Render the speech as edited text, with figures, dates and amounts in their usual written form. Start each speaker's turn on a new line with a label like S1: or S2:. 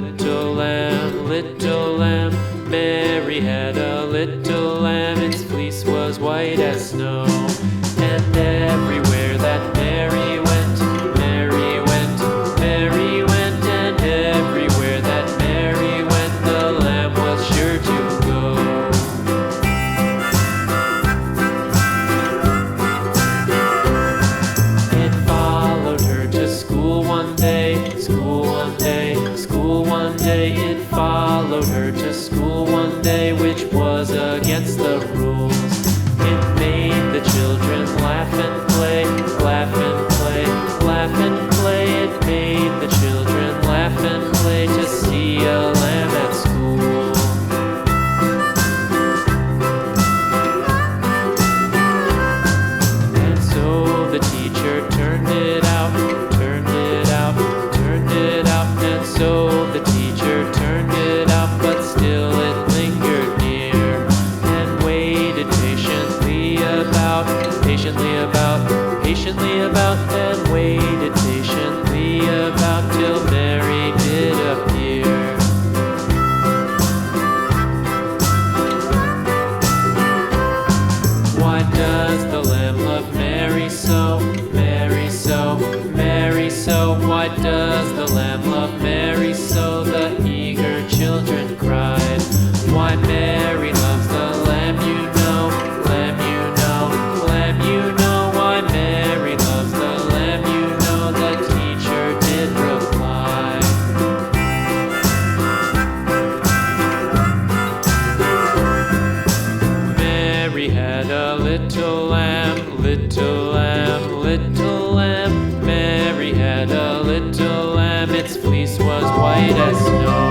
S1: little lamb, little lamb. Mary had a little lamb, its fleece was white as snow. And everywhere that Mary went, Mary went, Mary went. And everywhere that Mary went, the lamb was sure to go. It followed her to school one day, school one day, school one day. It followed her to school one day, which was against the rules. It made the children laugh and play, laugh and play, laugh and play. It made the children laugh and play to see a lamb at school. And so the teacher turned it out, turned it out, turned it out. And so the teacher turned it out, but still it lingered near and waited patiently about, patiently about, and waited patiently about till Mary did appear. Why does the lamb love Mary so, Mary so, Mary so? Why does the lamb love Mary so? The eager children cried. Why Mary loves the lamb, you know, lamb, you know, lamb, you know. Why Mary loves the lamb, you know, the teacher did reply. Mary had a little lamb, little lamb, little lamb. Mary had a little lamb, its fleece was white as snow.